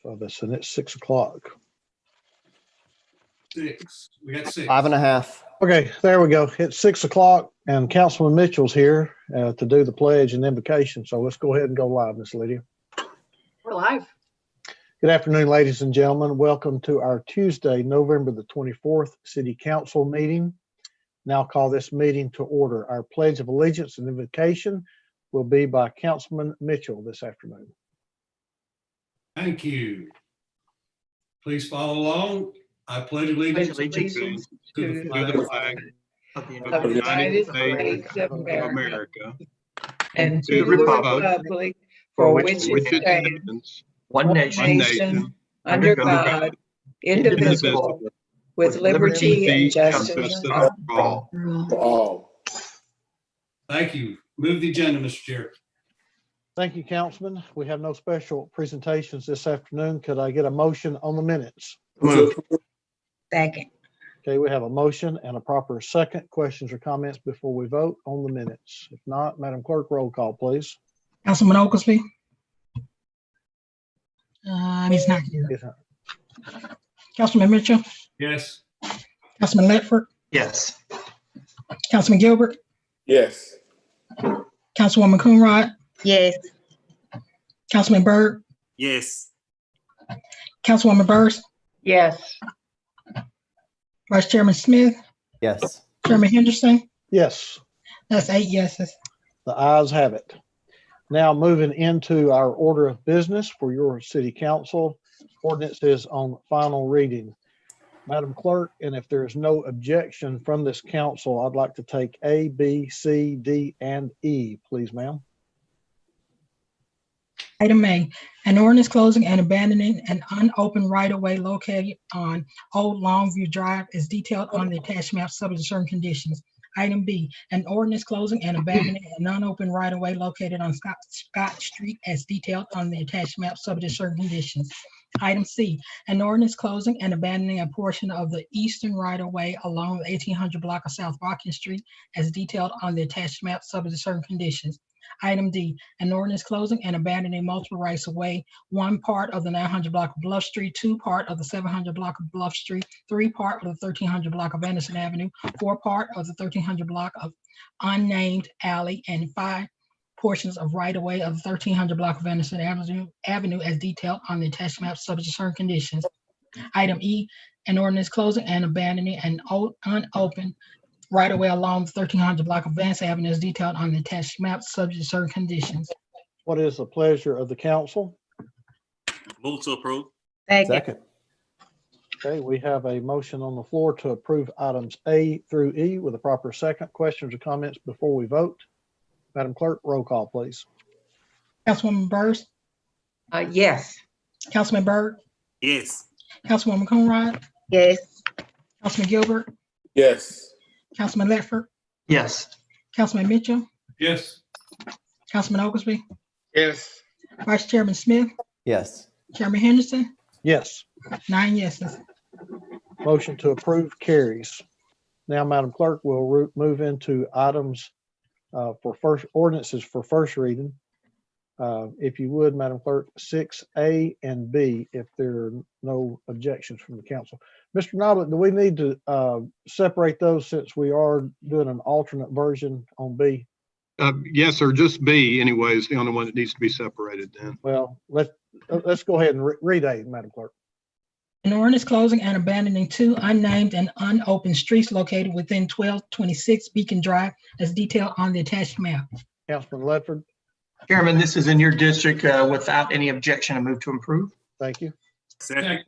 of us, and it's 6 o'clock. 6. We got 6. 5.5. Okay, there we go. It's 6 o'clock, and Councilman Mitchell's here to do the pledge and invocation. So let's go ahead and go live, Miss Lydia. We're live. Good afternoon, ladies and gentlemen. Welcome to our Tuesday, November the 24th City Council meeting. Now call this meeting to order. Our Pledge of Allegiance and invocation will be by Councilman Mitchell this afternoon. Thank you. Please follow along. I pledge allegiance to the flag of the United States of America and to the republic for which it stands, one nation, under God, indivisible, with liberty and justice for all. Thank you. Move the agenda, Mr. Chair. Thank you, Councilman. We have no special presentations this afternoon. Could I get a motion on the minutes? Move. Second. Okay, we have a motion and a proper second. Questions or comments before we vote on the minutes? If not, Madam Clerk, roll call, please. Councilman Oglesby. He's not here. Yes, sir. Councilman Mitchell. Yes. Councilman Ledford. Yes. Councilman Gilbert. Yes. Councilwoman Coonrod. Yes. Councilman Byrd. Yes. Councilwoman Burrs. Yes. Vice Chairman Smith. Yes. Chairman Henderson. Yes, That's 8 yeses. the ayes have it. Now moving into our order of business for your city council, ordinances on final reading. Madam Clerk, and if there is no objection from this council, I'd like to take A, B, C, D, and E, please, ma'am. Item A, an ordinance closing and abandoning an unopened right-of-way located on Old Longview Drive as detailed on the attached map subject to certain conditions. Item B, an ordinance closing and abandoning an unopened right-of-way located on Scott Street as detailed on the attached map subject to certain conditions. Item C, an ordinance closing and abandoning a portion of the eastern right-of-way along the 1800 block of South Watkins Street as detailed on the attached map subject to certain conditions. Item D, an ordinance closing and abandoning multiple rights of way, 1 part of the 900 block of Bluff Street, 2 part of the 700 block of Bluff Street, 3 part of the 1300 block of Anderson Avenue, 4 part of the 1300 block of unnamed alley, and 5 portions of right of way of the 1300 block of Anderson Avenue as detailed on the attached map subject to certain conditions. Item E, an ordinance closing and abandoning an unopened right away along the 1300 block of Vance Avenue as detailed on the attached map subject to certain conditions. What is the pleasure of the council? Move to approve. Second. Okay, we have a motion on the floor to approve items A through E with a proper second. Questions or comments before we vote? Madam Clerk, roll call, please. Councilwoman Burrs, Yes. Councilman Byrd, Yes. Councilwoman Coonrod, Yes. Councilman Gilbert, Yes. Councilman Ledford, Yes. Councilman Mitchell, Yes. Councilman Oglesby, Yes. Vice Chairman Smith, Yes. Chairman Henderson, Yes, 9 yeses. motion to approve carries. Now, Madam Clerk, we'll move into items for first ordinances for first reading. If you would, Madam Clerk, 6A and B, if there are no objections from the council. Mr. Nobbit, do we need to separate those since we are doing an alternate version on B? Yes, sir. Just B anyway is the only one that needs to be separated then. Well, let's go ahead and read A, Madam Clerk. An ordinance closing and abandoning 2 unnamed and unopened streets located within 1226 Beacon Drive as detailed on the attached map. Councilman Ledford, Chairman, this is in your district without any objection. I move to approve. thank you. Second.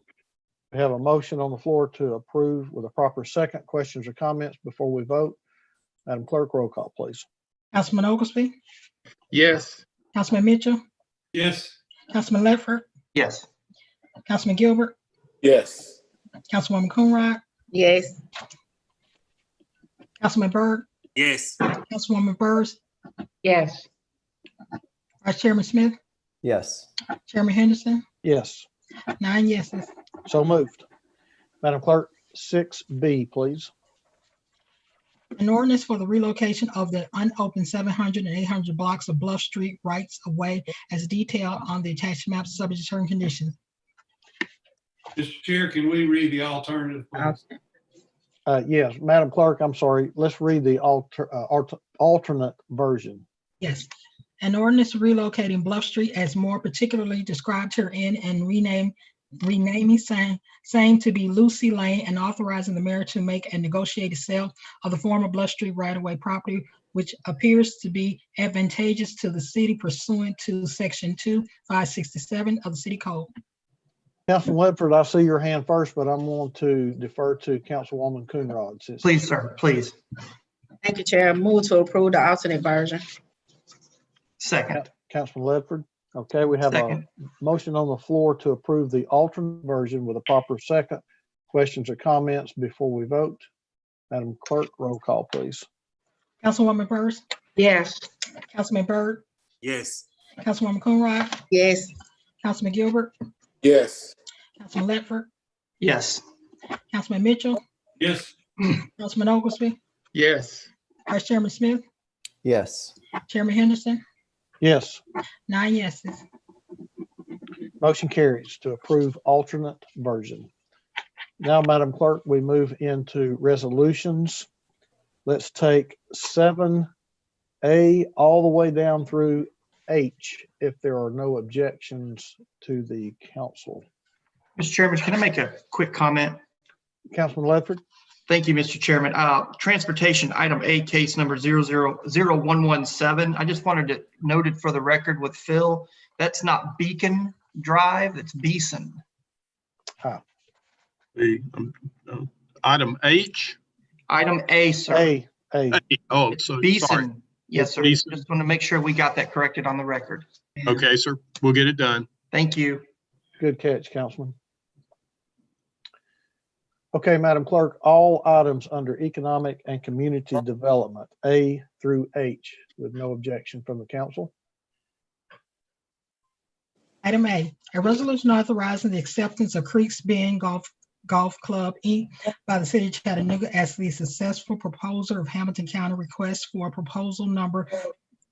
We have a motion on the floor to approve with a proper second. Questions or comments before we vote? Madam Clerk, roll call, please. Councilman Oglesby, Yes. Councilman Mitchell, Yes. Councilman Ledford, Yes. Councilman Gilbert, Yes. Councilwoman Coonrod, Yes. Councilman Byrd, Yes. Councilwoman Burrs, Yes. Vice Chairman Smith, Yes. Chairman Henderson, Yes, 9 yeses. so moved. Madam Clerk, 6B, please. An ordinance for the relocation of the unopened 700 and 800 blocks of Bluff Street rights of way as detailed on the attached map subject to certain conditions. Mr. Chair, can we read the alternative? please? Yes, Madam Clerk, I'm sorry. Let's read the alternate version. Yes. An ordinance relocating Bluff Street as more particularly described herein and renaming same to be Lucy Lane and authorizing the mayor to make a negotiated sale of the former Bluff Street right-of-way property, which appears to be advantageous to the city pursuant to section 2567 of the city code. Councilman Ledford, I see your hand first, but I'm going to defer to Councilwoman Coonrod. Please, sir, please. Thank you, Chair. Move to approve the alternate version. Second. Councilman Ledford. Okay, we have a Second. motion on the floor to approve the alternate version with a proper second. Questions or comments before we vote? Madam Clerk, roll call, please. Councilwoman Burrs, Yes. Councilman Byrd, Yes. Councilwoman Coonrod, Yes. Councilman Gilbert, Yes. Councilman Ledford, Yes. Councilman Mitchell, Yes. Councilman Oglesby, Yes. Vice Chairman Smith, Yes. Chairman Henderson, Yes, 9 yeses. motion carries to approve alternate version. Now, Madam Clerk, we move into resolutions. Let's take 7A all the way down through H if there are no objections to the council. Mr. Chairman, can I make a quick comment? Councilman Ledford? Thank you, Mr. Chairman. Transportation, item A, case number 000117. I just wanted to note it for the record with Phil. That's not Beacon Drive, it's Beeson. The item H. Item A, sir. A. Oh, It's so sorry. Beeson. Yes, sir. Beeson. Just want to make sure we got that corrected on the record. Okay, sir. We'll get it done. Thank you. Good catch, Councilman. Okay, Madam Clerk, all items under economic and community development, A through H, with no objection from the council. Item A resolution authorizing the acceptance of Creeks Bend Golf Club, Inc. by the city of Chattanooga as the successful proposer of Hamilton County request for proposal number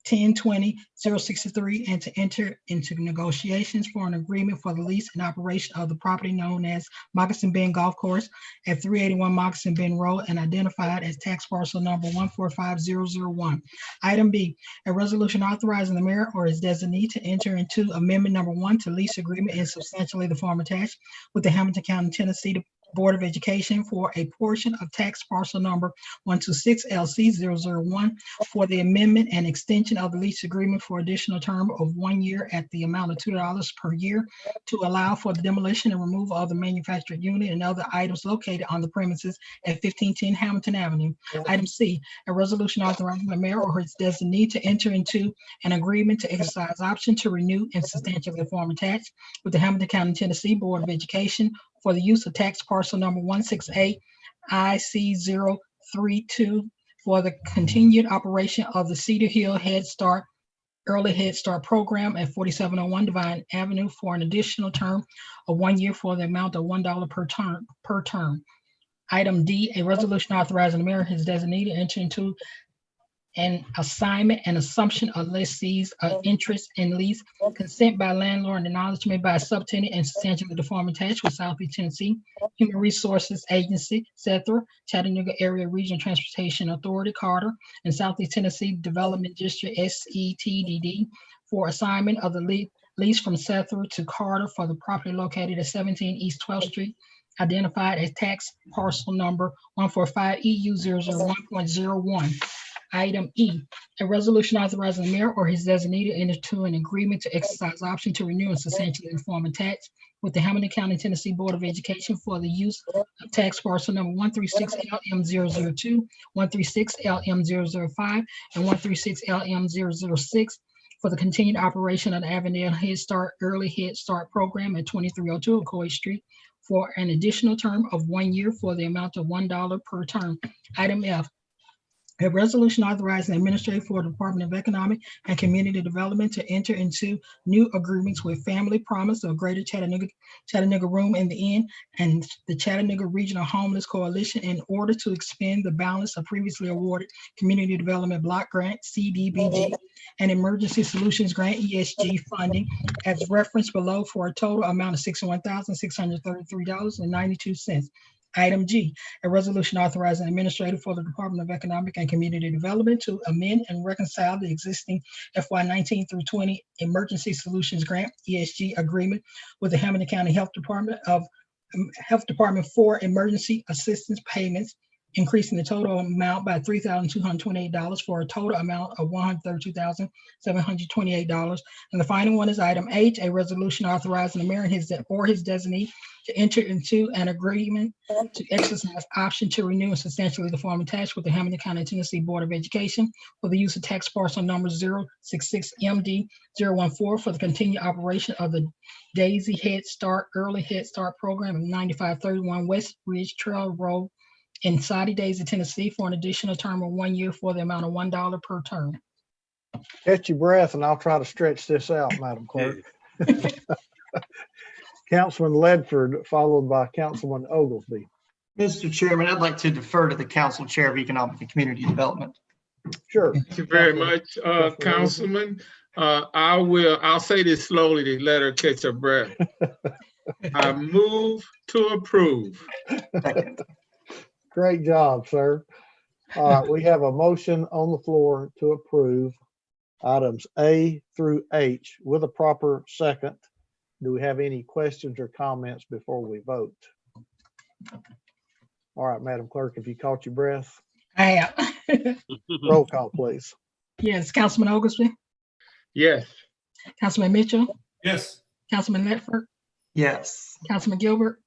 1020-063 and to enter into negotiations for an agreement for the lease and operation of the property known as Moccasin Bend Golf Course at 381 Moccasin Bend Road and identified as tax parcel number 145001. Item B, a resolution authorizing the mayor or his designee to enter into amendment number 1 to lease agreement in substantially the form attached with the Hamilton County, Tennessee Board of Education for a portion of tax parcel number 126LC001 for the amendment and extension of the lease agreement for additional term of 1 year at the amount of $2 per year to allow for the demolition and removal of the manufactured unit and other items located on the premises at 1510 Hamilton Avenue. Item C, a resolution authorizing the mayor or his designee to enter into an agreement to exercise option to renew in substantially the form attached with the Hamilton County, Tennessee Board of Education for the use of tax parcel number 168IC032 for the continued operation of the Cedar Hill Head Start Early Head Start program at 4701 Divine Avenue for an additional term of 1 year for the amount of $1 per term. Item D, a resolution authorizing the mayor and his designee to enter into an assignment and assumption of lessees of interest in lease, consent by landlord and acknowledgement by a subtenant and substantially the form attached with Southeast Tennessee Human Resources Agency, SETHRA, Chattanooga Area Regional Transportation Authority, Carter, and Southeast Tennessee Development District, SETDD, for assignment of the lease from SETHRA to Carter for the property located at 17 East 12th Street, identified as tax parcel number 145EU001.01. Item E, a resolution authorizing the mayor or his designee to enter into an agreement to exercise option to renew and substantially the form attached with the Hamilton County, Tennessee Board of Education for the use of tax parcel number 136LM002, 136LM005, and 136LM006 for the continued operation of the Avondale Head Start Early Head Start program at 2302 Ocoee Street for an additional term of 1 year for the amount of $1 per term. Item F, A resolution authorizing the administrator for the Department of Economic and Community Development to enter into new agreements with Family Promise of Greater Chattanooga Room in the Inn and the Chattanooga Regional Homeless Coalition in order to expend the balance of previously awarded Community Development Block Grant, CDBG, and Emergency Solutions Grant, ESG funding as referenced below for a total amount of $61,633.92. Item G, a resolution authorizing the administrator for the Department of Economic and Community Development to amend and reconcile the existing FY19 through 20 Emergency Solutions Grant, ESG agreement with the Hamilton County Health Department for emergency assistance payments, increasing the total amount by $3,228 for a total amount of $132,728. And the final one is item H, a resolution authorizing the mayor and his designee to enter into an agreement to exercise option to renew and substantially the form attached with the Hamilton County, Tennessee Board of Education for the use of tax parcel number 066MD014 for the continued operation of the Daisy Head Start Early Head Start program of 9531 West Ridge Trail Road in Soddy Daisy, Tennessee, for an additional term of 1 year for the amount of $1 per term. Catch your breath and I'll try to stretch this out, Madam Clerk. Councilman Ledford, followed by Councilman Oglesby. Mr. Chairman, I'd like to defer to the Council Chair of Economic and Community Development. Sure. Thank you very much, Councilman. I'll say this slowly to let her catch her breath. I move to approve. Second. Great job, sir. All right, we have a motion on the floor to approve items A through H with a proper second. Do we have any questions or comments before we vote? All right, Madam Clerk, have you caught your breath? I have. Roll call, please. Yes, Councilman Oglesby, Yes. Councilman Mitchell, Yes. Councilman Ledford, Yes. Councilman Gilbert,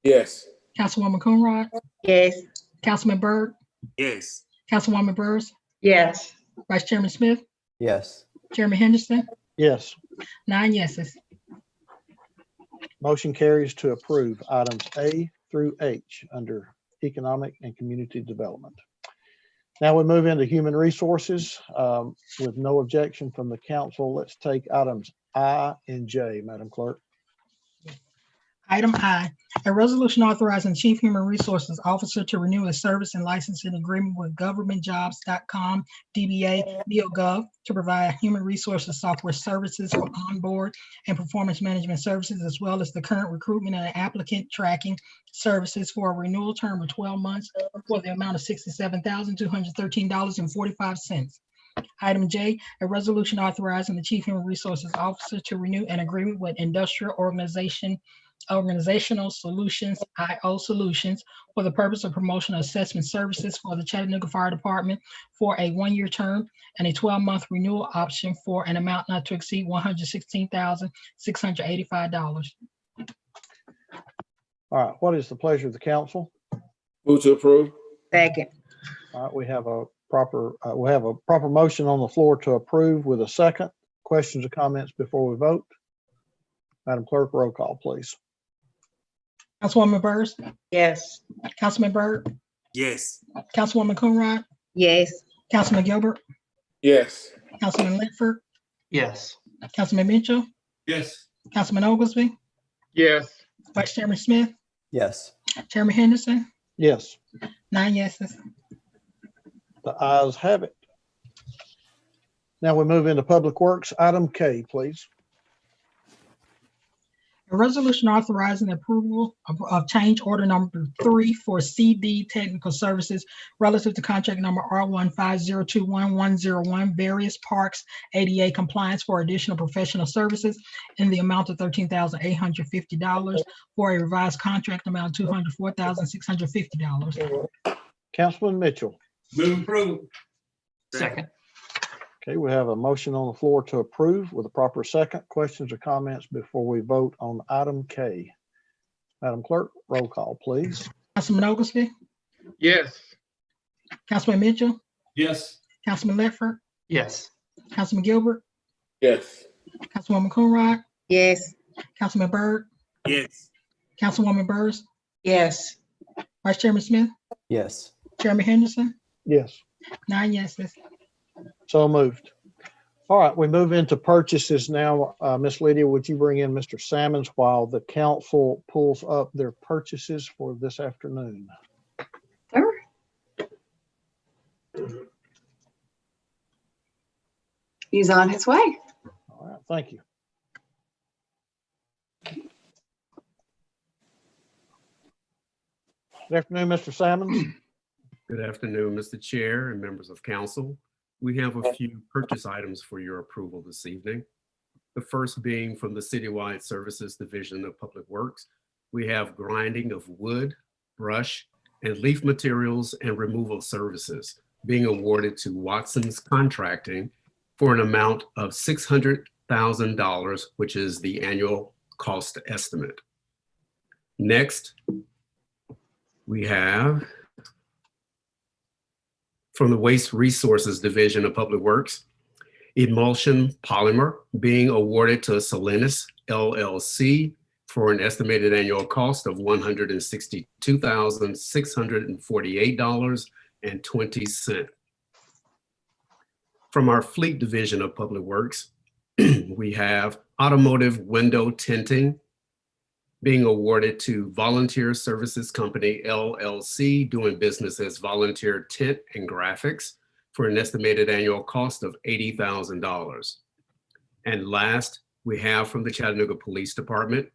Yes. Councilwoman Coonrod, Yes. Councilman Byrd, Yes. Councilwoman Burrs, Yes. Vice Chairman Smith, Yes. Chairman Henderson, Yes. 9 yeses. Motion carries to approve items A through H under Economic and Community Development. Now we move into Human Resources with no objection from the council. Let's take items I and J, Madam Clerk. Item I, a resolution authorizing Chief Human Resources Officer to renew a service and licensing agreement with governmentjobs.com, DBA, NeoGov to provide human resources software services for onboard and performance management services, as well as the current recruitment and applicant tracking services for a renewal term of 12 months for the amount of $67,213.45. Item J, a resolution authorizing the Chief Human Resources Officer to renew an agreement with Organizational Solutions, IO Solutions, for the purpose of promotional assessment services for the Chattanooga Fire Department for a 1-year term and a 12-month renewal option for an amount not to exceed $116,685. All right, what is the pleasure of the council? Move to approve. Second. All right, we have a proper motion on the floor to approve with a second. Questions or comments before we vote? Madam Clerk, roll call, please. Councilwoman Burrs, Yes. Councilman Byrd, Yes. Councilwoman Coonrod, Yes. Councilman Gilbert, Yes. Councilman Ledford, Yes. Councilman Mitchell, Yes. Councilman Oglesby, Yes. Vice Chairman Smith, Yes. Chairman Henderson, Yes, 9 yeses. the ayes have it. Now we move into Public Works. Item K, please. A resolution authorizing the approval of change order number 3 for CD Technical Services relative to contract number R15021-101, various parks ADA compliance for additional professional services in the amount of $13,850 for a revised contract amount of $204,650. Councilman Mitchell. Move approval. Second. Okay, we have a motion on the floor to approve with a proper second. Questions or comments before we vote on item K? Madam Clerk, roll call, please. Councilman Oglesby, Yes. Councilman Mitchell, Yes. Councilman Ledford, Yes. Councilman Gilbert, Yes. Councilwoman Coonrod, Yes. Councilman Byrd, Yes. Councilwoman Burrs, Yes. Vice Chairman Smith, Yes. Chairman Henderson, Yes, 9 yeses. So moved. All right, we move into purchases now. Miss Lydia, would you bring in Mr. Sammons while the council pulls up their purchases for this afternoon? Sure. He's on his way. All right, thank you. Good afternoon, Mr. Sammons. Good afternoon, Mr. Chair and members of council. We have a few purchase items for your approval this evening. The first being from the Citywide Services Division of Public Works. We have grinding of wood, brush, and leaf materials and removal services being awarded to Watson's Contracting for an amount of $600,000, which is the annual cost estimate. Next, we have from the Waste Resources Division of Public Works, emulsion polymer being awarded to Salinas LLC for an estimated annual cost of $162,648.20. From our Fleet Division of Public Works, we have automotive window tinting being awarded to Volunteer Services Company LLC, doing business as Volunteer Tint and Graphics, for an estimated annual cost of $80,000. And last, we have from the Chattanooga Police Department,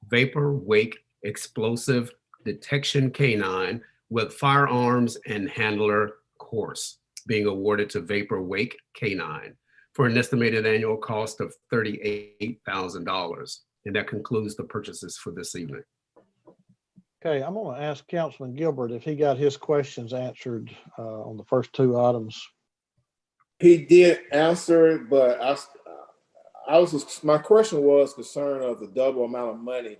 Vapor Wake Explosive Detection Canine with Firearms and Handler course being awarded to Vapor Wake Canine for an estimated annual cost of $38,000. And that concludes the purchases for this evening. Okay, I'm going to ask Councilman Gilbert if he got his questions answered on the first two items. He did answer it, but my question was concerned of the double amount of money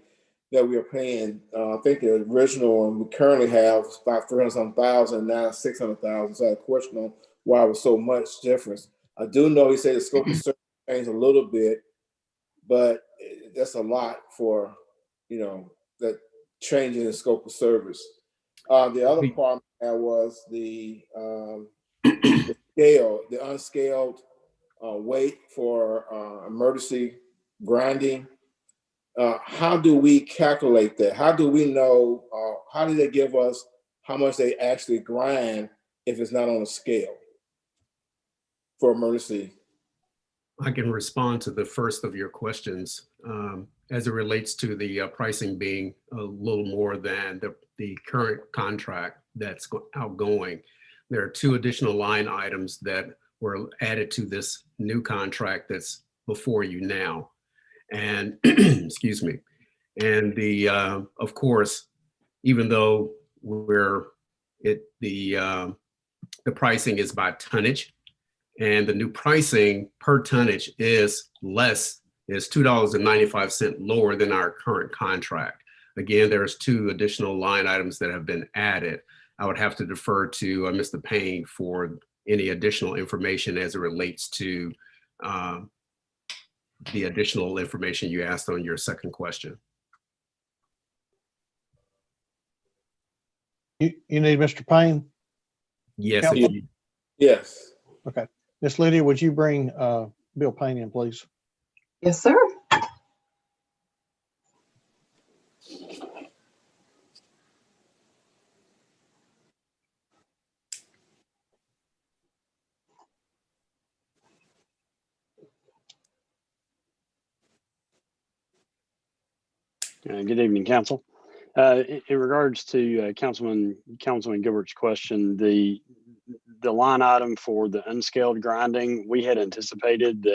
that we are paying. I think the original one we currently have is about 300-some thousand, now 600,000. So I had a question on why it was so much difference. I do know he said the scope of service changed a little bit, but that's a lot for, that changing the scope of service. The other part was the scale, the unscaled weight for emergency grinding. How do we calculate that? How do we know, how do they give us how much they actually grind if it's not on a scale for emergency? I can respond to the first of your questions as it relates to the pricing being a little more than the current contract that's outgoing. There are two additional line items that were added to this new contract that's before you now. And excuse me. And of course, even though the pricing is by tonnage, and the new pricing per tonnage is $2.95 lower than our current contract. Again, there's two additional line items that have been added. I would have to defer to Mr. Payne for any additional information as it relates to the additional information you asked on your second question. You need Mr. Payne? Yes. Yes. Okay. Miss Lydia, would you bring Bill Payne in, please? Yes, sir. Good evening, council. In regards to Councilman Gilbert's question, the line item for the unscaled grinding, we had anticipated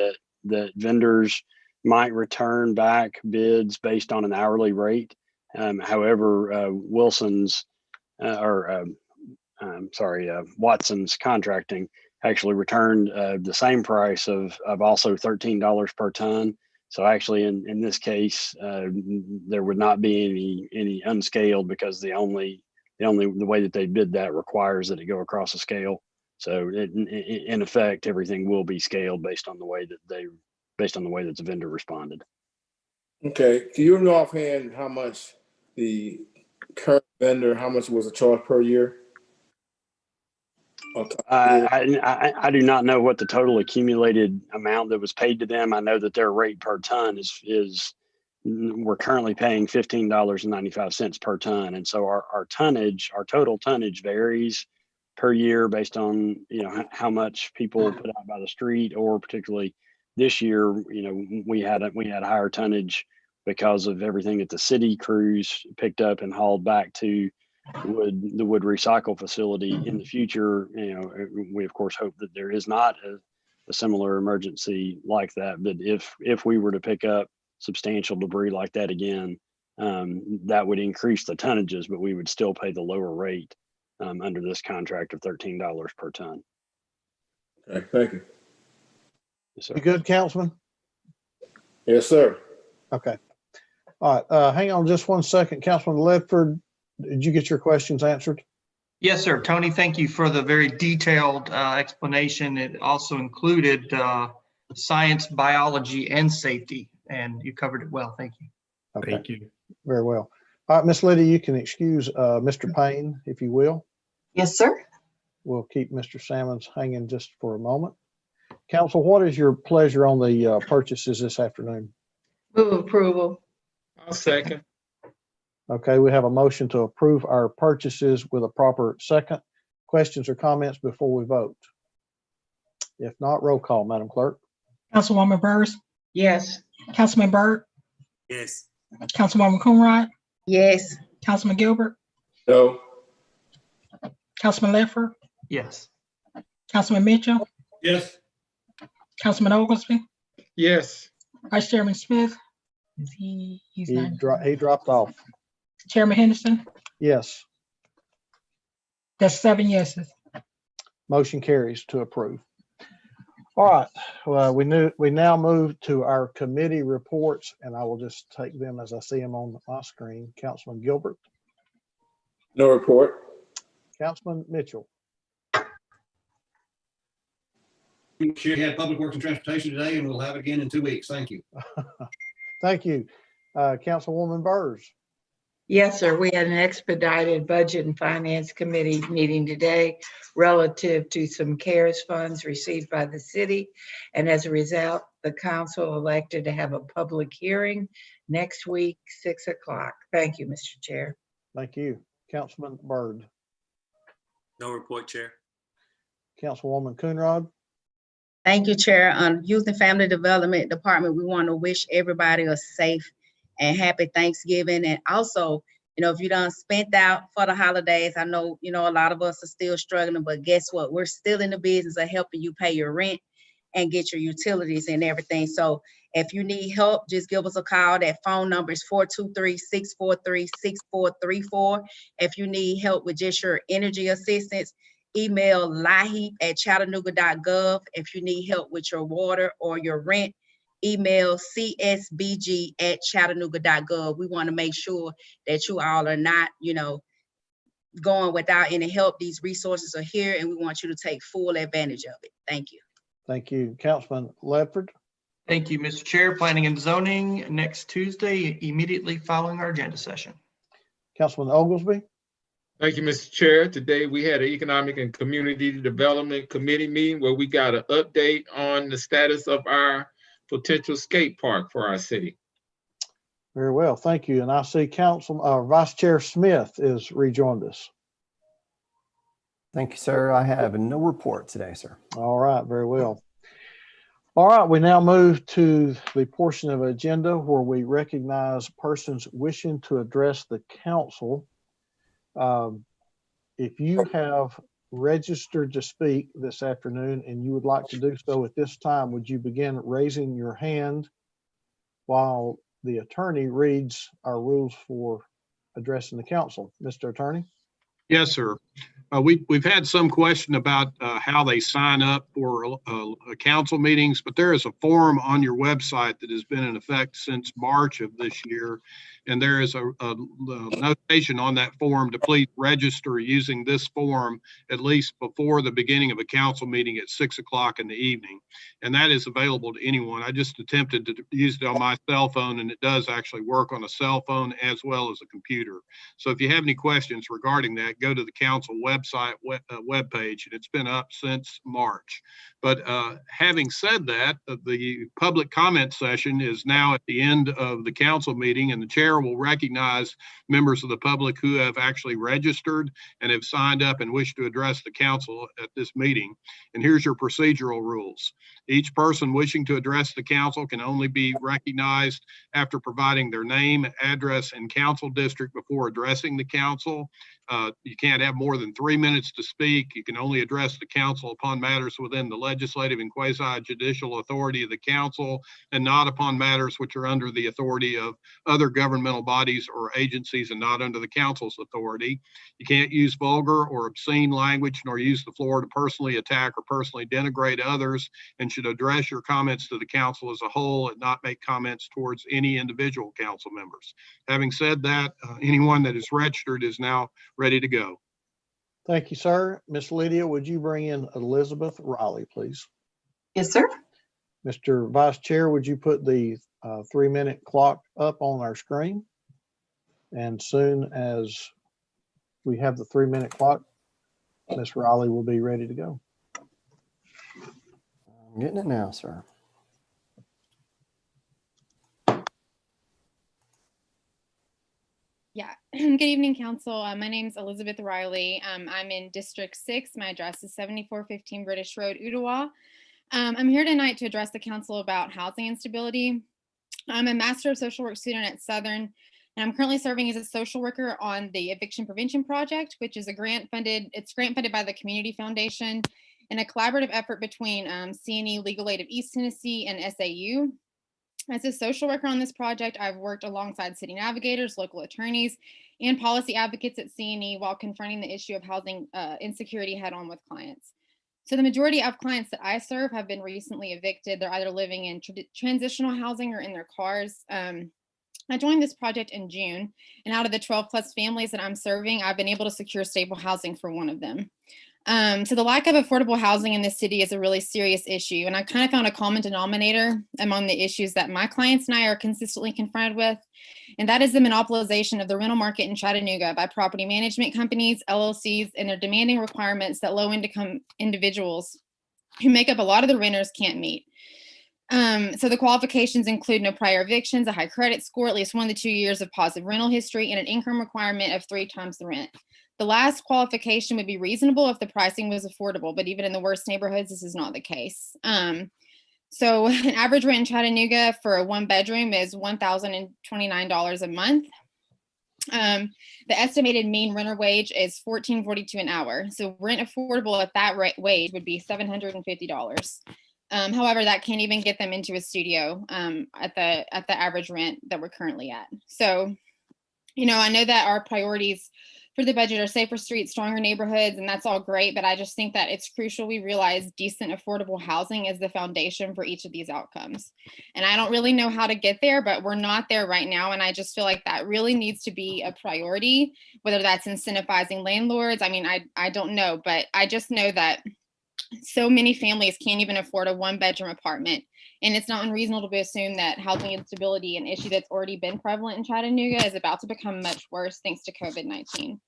that vendors might return back bids based on an hourly rate. However, Watson's Contracting actually returned the same price of also $13 per ton. So actually, in this case, there would not be any unscaled, because the way that they bid that requires that it go across a scale. So in effect, everything will be scaled based on the way that the vendor responded. Okay. Do you know offhand how much the current vendor, how much was a charge per year? I do not know what the total accumulated amount that was paid to them. I know that their rate per ton is we're currently paying $15.95 per ton. And so our total tonnage varies per year based on, how much people put out by the street, or particularly this year, we had higher tonnage because of everything that the city crews picked up and hauled back to the wood recycle facility. In the future, we of course hope that there is not a similar emergency like that. But if we were to pick up substantial debris like that again, that would increase the tonnages, but we would still pay the lower rate under this contract of $13 per ton. Okay, thank you. Yes, sir. You good, Councilman? Yes, sir. Okay. All right, hang on just one second. Councilman Ledford, did you get your questions answered? Yes, sir. Tony, thank you for the very detailed explanation. It also included science, biology, and safety, and you covered it well. Thank you. Okay. Thank you. Very well. All right, Miss Lydia, you can excuse Mr. Payne, if you will. Yes, sir. We'll keep Mr. Salmons hanging just for a moment. Council, what is your pleasure on the purchases this afternoon? Move approval. I'll second. Okay, we have a motion to approve our purchases with a proper second. Questions or comments before we vote? If not, roll call, Madam Clerk. Councilwoman Burrs, Yes. Councilman Byrd, Yes. Councilwoman Coonrod, Yes. Councilman Gilbert, No. Councilman Ledford, Yes. Councilman Mitchell, Yes. Councilman Oglesby, Yes. Vice Chairman Smith. He's not. He dropped off. Chairman Henderson, Yes, that's 7 yeses. motion carries to approve. All right, well, we now move to our committee reports, and I will just take them as I see them on my screen. Councilman Gilbert, No report. Councilman Mitchell, Sure, you had Public Works and Transportation today, and we'll have it again in 2 weeks. Thank you. thank you. Councilwoman Burrs, Yes, sir. We had an expedited Budget and Finance Committee meeting today relative to some CARES funds received by the city. And as a result, the council elected to have a public hearing next week, 6 o'clock. Thank you, Mr. Chair. thank you. Councilman Byrd, No report, Chair. Councilwoman Coonrod, Thank you, Chair. On Youth and Family Development Department, we want to wish everybody a safe and happy Thanksgiving. And also, if you done spent out for the holidays, I know, a lot of us are still struggling, but guess what? We're still in the business of helping you pay your rent and get your utilities and everything. So if you need help, just give us a call. That phone number is 423-643-6434. If you need help with just your energy assistance, email laheap@chattanooga.gov. If you need help with your water or your rent, email csbg@chattanooga.gov. We want to make sure that you all are not, going without any help. These resources are here, and we want you to take full advantage of it. Thank you. thank you. Councilman Ledford, Thank you, Mr. Chair. Planning and Zoning next Tuesday, immediately following our agenda session. Councilman Oglesby, Thank you, Mr. Chair. Today we had an Economic and Community Development Committee meeting where we got an update on the status of our potential skate park for our city. very well, thank you. And I see Vice Chair Smith is rejoined us. Thank you, sir. I have no report today, sir. All right, very well. All right, we now move to the portion of agenda where we recognize persons wishing to address the council. If you have registered to speak this afternoon and you would like to do so at this time, would you begin raising your hand while the attorney reads our rules for addressing the council? Mr. Attorney? Yes, sir. We've had some question about how they sign up for council meetings, but there is a form on your website that has been in effect since March of this year. And there is a notation on that form to please register using this form at least before the beginning of a council meeting at 6 o'clock in the evening. And that is available to anyone. I just attempted to use it on my cell phone, and it does actually work on a cell phone as well as a computer. So if you have any questions regarding that, go to the council website webpage, and it's been up since March. But having said that, the public comment session is now at the end of the council meeting, and the chair will recognize members of the public who have actually registered and have signed up and wish to address the council at this meeting. And here's your procedural rules. Each person wishing to address the council can only be recognized after providing their name, address, and council district before addressing the council. You can't have more than 3 minutes to speak. You can only address the council upon matters within the legislative and quasi-judicial authority of the council, and not upon matters which are under the authority of other governmental bodies or agencies and not under the council's authority. You can't use vulgar or obscene language, nor use the floor to personally attack or personally denigrate others, and should address your comments to the council as a whole and not make comments towards any individual council members. Having said that, anyone that is registered is now ready to go. Thank you, sir. Miss Lydia, would you bring in Elizabeth Riley, please? Yes, sir. Mr. Vice Chair, would you put the 3-minute clock up on our screen? And soon as we have the 3-minute clock, Miss Riley will be ready to go. I'm getting it now, sir. Yeah, good evening, Council. My name is Elizabeth Riley. I'm in District 6. My address is 7415 British Road, Ottawa. I'm here tonight to address the Council about housing instability. I'm a Master of Social Work student at Southern, and I'm currently serving as a social worker on the Eviction Prevention Project, which is grant funded by the Community Foundation and a collaborative effort between CNE Legal Aid of East Tennessee and SAU. As a social worker on this project, I've worked alongside city navigators, local attorneys, and policy advocates at CNE while confronting the issue of housing insecurity head-on with clients. So the majority of clients that I serve have been recently evicted. They're either living in transitional housing or in their cars. I joined this project in June, and out of the 12 plus families that I'm serving, I've been able to secure stable housing for one of them. So the lack of affordable housing in this city is a really serious issue. And I kind of found a common denominator among the issues that my clients and I are consistently confronted with. And that is the monopolization of the rental market in Chattanooga by property management companies, LLCs, and their demanding requirements that low-income individuals who make up a lot of the renters can't meet. So the qualifications include no prior evictions, a high credit score, at least 1 to 2 years of positive rental history, and an income requirement of 3 times the rent. The last qualification would be reasonable if the pricing was affordable, but even in the worst neighborhoods, this is not the case. So an average rent in Chattanooga for a 1-bedroom is $1,029 a month. The estimated mean renter wage is $14.42 an hour. So rent affordable at that wage would be $750. However, that can't even get them into a studio at the average rent that we're currently at. So, you know, I know that our priorities for the budget are safer streets, stronger neighborhoods, and that's all great, but I just think that it's crucial we realize decent, affordable housing is the foundation for each of these outcomes. And I don't really know how to get there, but we're not there right now, and I just feel like that really needs to be a priority, whether that's incentivizing landlords. I mean, I don't know, but I just know that so many families can't even afford a 1-bedroom apartment. And it's not unreasonable to assume that housing instability, an issue that's already been prevalent in Chattanooga, is about to become much worse thanks to COVID-19.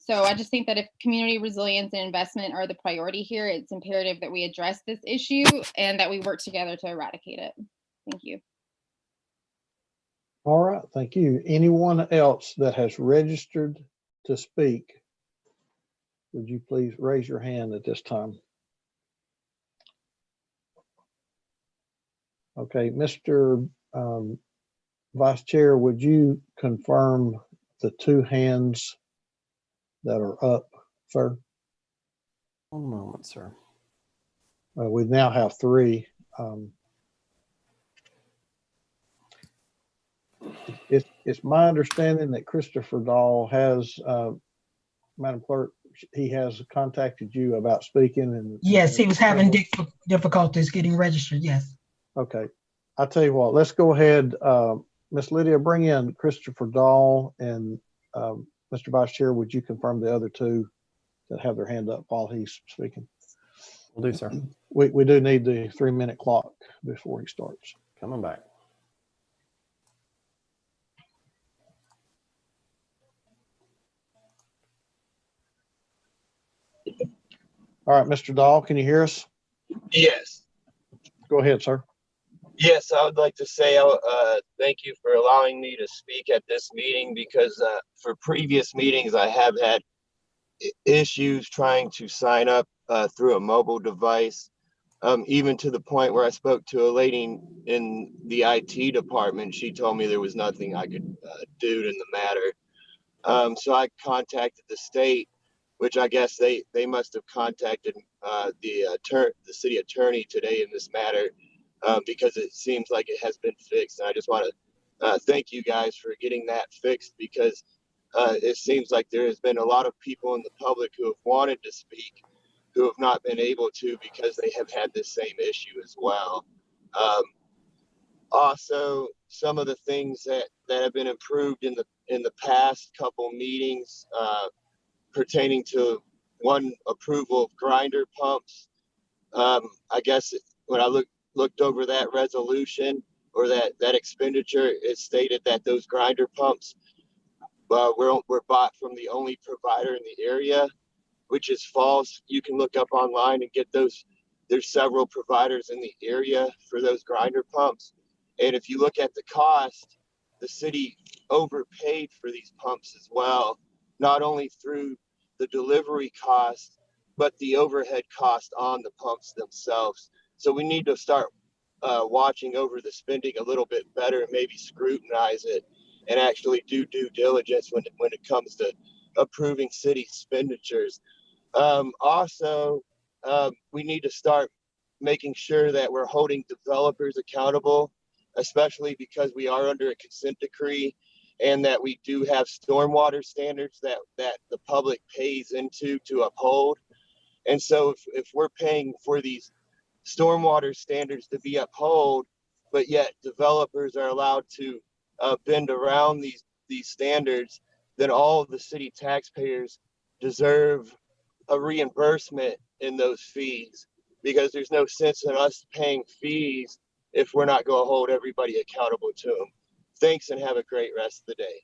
So I just think that if community resilience and investment are the priority here, it's imperative that we address this issue and that we work together to eradicate it. Thank you. All right, thank you. Anyone else that has registered to speak, would you please raise your hand at this time? Okay, Mr. Vice Chair, would you confirm the 2 hands that are up, sir? 1 moment, sir. We now have 3. It's my understanding that Christopher Dahl has, Madam Clerk, he has contacted you about speaking. And yes, he was having difficulties getting registered. Yes. Okay, I'll tell you what, let's go ahead. Ms. Lydia, bring in Christopher Dahl and Mr. Vice Chair, would you confirm the other two that have their hand up while he's speaking? Will do, sir. We do need the 3-minute clock before he starts. Coming back. All right, Mr. Dahl, can you hear us? Yes. Go ahead, sir. Yes, I would like to say thank you for allowing me to speak at this meeting because for previous meetings, I have had issues trying to sign up through a mobile device, even to the point where I spoke to a lady in the IT department. She told me there was nothing I could do in the matter. So I contacted the state, which I guess they must have contacted the city attorney today in this matter. Because it seems like it has been fixed. And I just want to thank you guys for getting that fixed because it seems like there has been a lot of people in the public who have wanted to speak who have not been able to because they have had this same issue as well. Also, some of the things that have been improved in the past couple meetings pertaining to one approval of grinder pumps. I guess when I looked over that resolution or that expenditure, it stated that those grinder pumps were bought from the only provider in the area, which is false. You can look up online and get those. There's several providers in the area for those grinder pumps. And if you look at the cost, the city overpaid for these pumps as well, not only through the delivery cost, but the overhead cost on the pumps themselves. So we need to start watching over the spending a little bit better and maybe scrutinize it and actually do due diligence when it comes to approving city expenditures. Also, we need to start making sure that we're holding developers accountable, especially because we are under a consent decree and that we do have stormwater standards that the public pays into to uphold. And so if we're paying for these stormwater standards to be upheld, but yet developers are allowed to bend around these standards, then all of the city taxpayers deserve a reimbursement in those fees because there's no sense in us paying fees if we're not going to hold everybody accountable to them. Thanks and have a great rest of the day.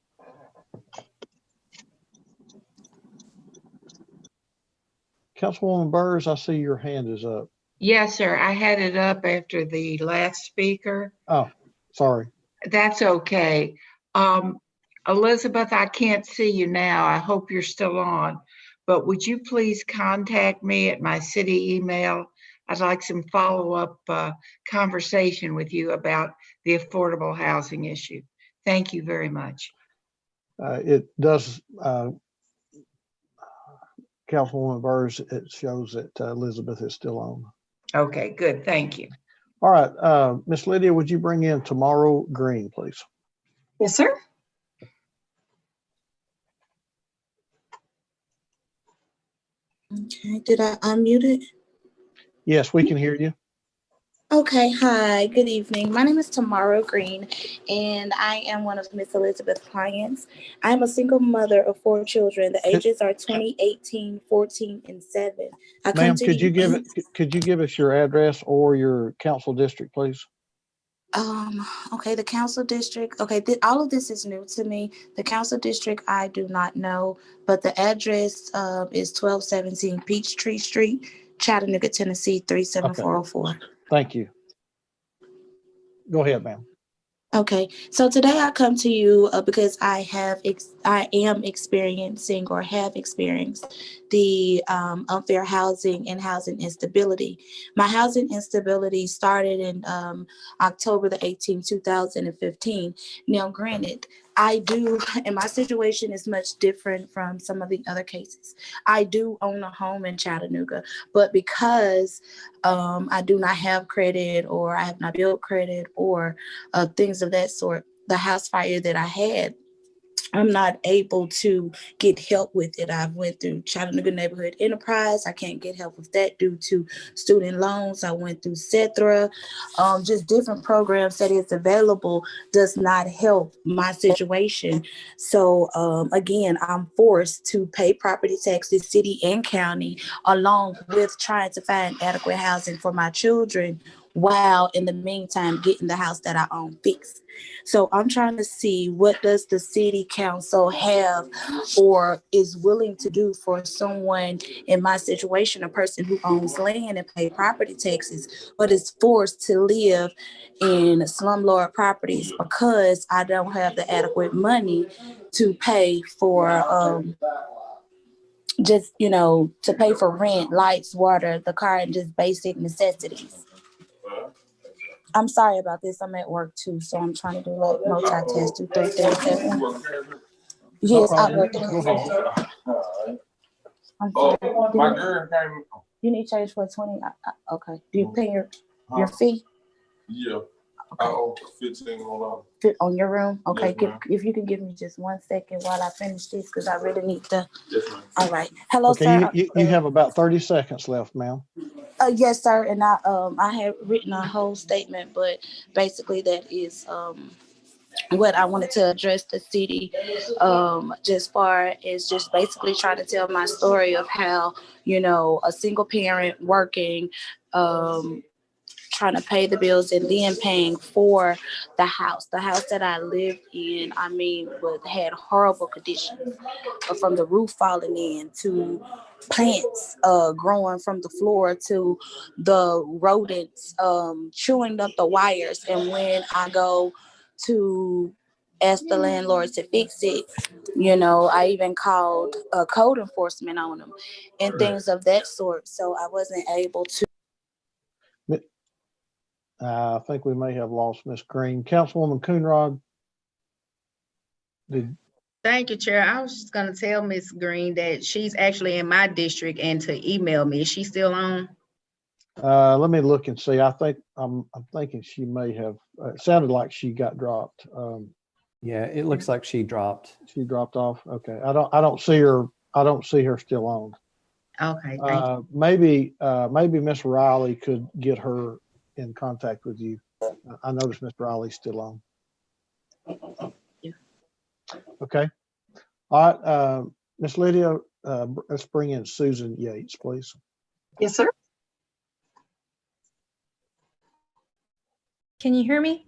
Councilwoman Burrs, I see your hand is up. Yes, sir. I had it up after the last speaker. Oh, sorry. That's okay. Elizabeth, I can't see you now. I hope you're still on, but would you please contact me at my city email? I'd like some follow-up conversation with you about the affordable housing issue. Thank you very much. It does, Councilwoman Burrs, it shows that Elizabeth is still on. Okay, good. Thank you. All right, Miss Lydia, would you bring in Tomorrow Green, please? Yes, sir. Okay, did I unmute it? Yes, we can hear you. Okay, hi, good evening. My name is Tomorrow Green, and I am one of Miss Elizabeth's clients. I'm a single mother of 4 children. The ages are 20, 18, 14, and 7. Ma'am, could you give us your address or your council district, please? Okay, the council district. Okay, all of this is new to me. The council district, I do not know, but the address is 1217 Peachtree Street, Chattanooga, Tennessee, 37404. Okay. Thank you. Go ahead, ma'am. Okay, so today I come to you because I am experiencing or have experienced the unfair housing and housing instability. My housing instability started in October the 18th, 2015. Now, granted, and my situation is much different from some of the other cases. I do own a home in Chattanooga, but because I do not have credit or I have not built credit or things of that sort, the house fire that I had I'm not able to get help with it. I went through Chattanooga Neighborhood Enterprise. I can't get help with that due to student loans. I went through CETRA. Just different programs that is available does not help my situation. So again, I'm forced to pay property taxes, city and county, along with trying to find adequate housing for my children, while in the meantime getting the house that I own fixed. So I'm trying to see, what does the city council have or is willing to do for someone in my situation, a person who owns land and pay property taxes, but is forced to live in slumlord properties because I don't have the adequate money to pay for just, to pay for rent, lights, water, the car, and just basic necessities. I'm sorry about this. I'm at work too, so I'm trying to do like multitask, do 3 things at once. Yes, I work. I'm sorry. You need change for 20? Okay. Do you pay your fee? Yeah. I owe $15 on your room? Okay. Yes, If you can give me just 1 second while I finish this, because I really need to. Yes, ma'am. All right. Hello, Okay, sir. you have about 30 seconds left, ma'am. Yes, sir. And I have written a whole statement, but basically that is what I wanted to address the city, just far as just basically trying to tell my story of how, a single parent working, trying to pay the bills and then paying for the house. The house that I lived in, had horrible conditions, from the roof falling in to plants growing from the floor to the rodents chewing up the wires. And when I go to ask the landlord to fix it, I even called code enforcement on them and things of that sort. So I wasn't able to. I think we may have lost Miss Green. Councilwoman Coonrod. Thank you, Chair. I was just gonna tell Miss Green that she's actually in my district and to email me. Is she still on? Let me look and see. I'm thinking she may have. It sounded like she got dropped. Yeah, it looks like she dropped. She dropped off. Okay. I don't see her. I don't see her still on. Okay. Thank you. Maybe Miss Riley could get her in contact with you. I noticed Mr. Riley's still on. Yeah. Okay. All right. Miss Lydia, let's bring in Susan Yates, please. Yes, sir. Can you hear me?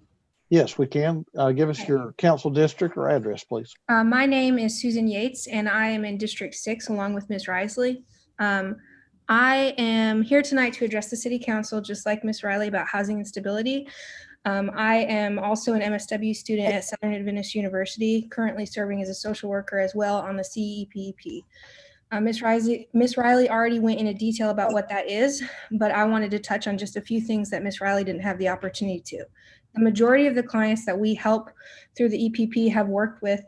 Yes, we can. Give us your council district or address, please. My name is Susan Yates, and I am in District 6 along with Ms. Risley. I am here tonight to address the City Council, just like Ms. Riley, about housing instability. I am also an MSW student at Southern Adventist University, currently serving as a social worker as well on the CEPP. Ms. Riley already went into detail about what that is, but I wanted to touch on just a few things that Ms. Riley didn't have the opportunity to. The majority of the clients that we help through the EPP have worked with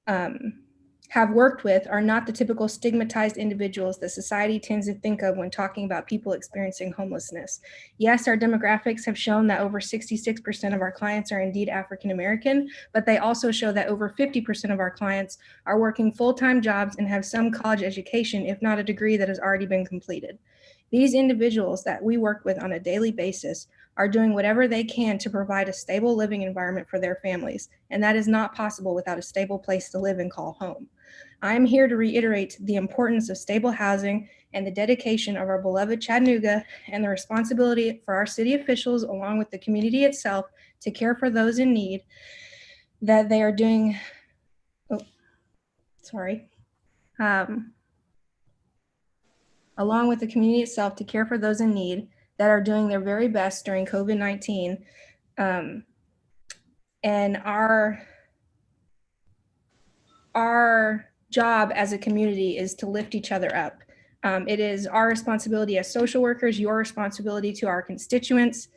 are not the typical stigmatized individuals that society tends to think of when talking about people experiencing homelessness. Yes, our demographics have shown that over 66% of our clients are indeed African American, but they also show that over 50% of our clients are working full-time jobs and have some college education, if not a degree that has already been completed. These individuals that we work with on a daily basis are doing whatever they can to provide a stable living environment for their families, and that is not possible without a stable place to live and call home. I'm here to reiterate the importance of stable housing and the dedication of our beloved Chattanooga and the responsibility for our city officials, along with the community itself, to care for those in need that they are doing. Along with the community itself, to care for those in need that are doing their very best during COVID-19. And our job as a community is to lift each other up. It is our responsibility as social workers, your responsibility to our constituents.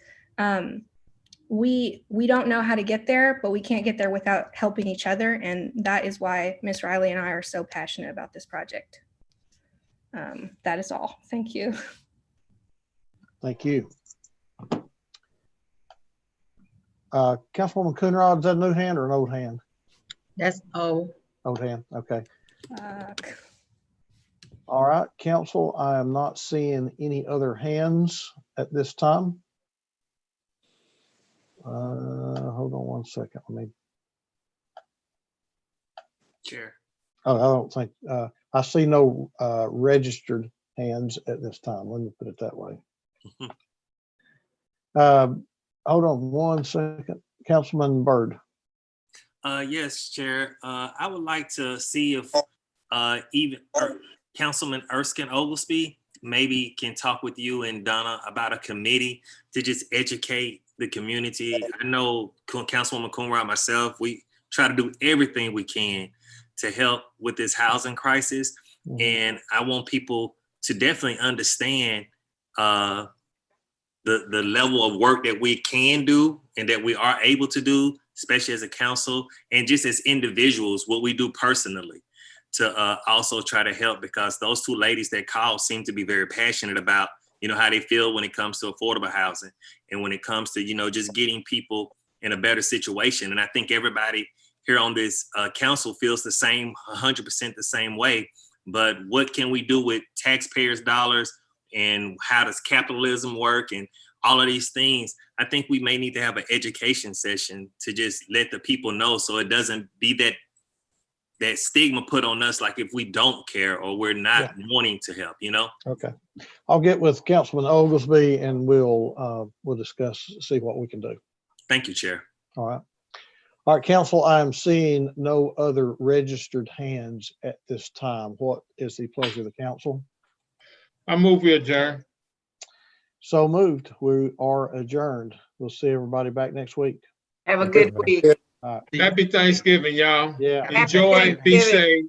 We don't know how to get there, but we can't get there without helping each other. And that is why Ms. Riley and I are so passionate about this project. That is all. Thank you. Thank you. Councilwoman Coonrod, is that a new hand or an old hand? That's old. Old hand, okay. Uh, All right, council, I am not seeing any other hands at this time. Hold on one second. Let me. Chair. Oh, I don't think, I see no registered hands at this time. Let me put it that way. Hold on one second. Councilman Byrd. Yes, Chair. I would like to see if Councilman Erskine Oglesby maybe can talk with you and Donna about a committee to just educate the community. I know Councilwoman Coonrod and myself, we try to do everything we can to help with this housing crisis. And I want people to definitely understand the level of work that we can do and that we are able to do, especially as a council and just as individuals, what we do personally to also try to help, because those two ladies that called seem to be very passionate about, you know, how they feel when it comes to affordable housing and when it comes to, you know, just getting people in a better situation. And I think everybody here on this council feels the same, 100% the same way. But what can we do with taxpayers' dollars, and how does capitalism work, and all of these things? I think we may need to have an education session to just let the people know, so it doesn't be that stigma put on us, like if we don't care or we're not wanting to help, you know? Okay. I'll get with Councilman Oglesby and we'll discuss, see what we can do. Thank you, Chair. All right. All right, council, I am seeing no other registered hands at this time. What is the pleasure of the council? I move we adjourn. So moved. We are adjourned. We'll see everybody back next week. Have a good week. All right. Happy Thanksgiving, y'all. Yeah. Enjoy, be safe.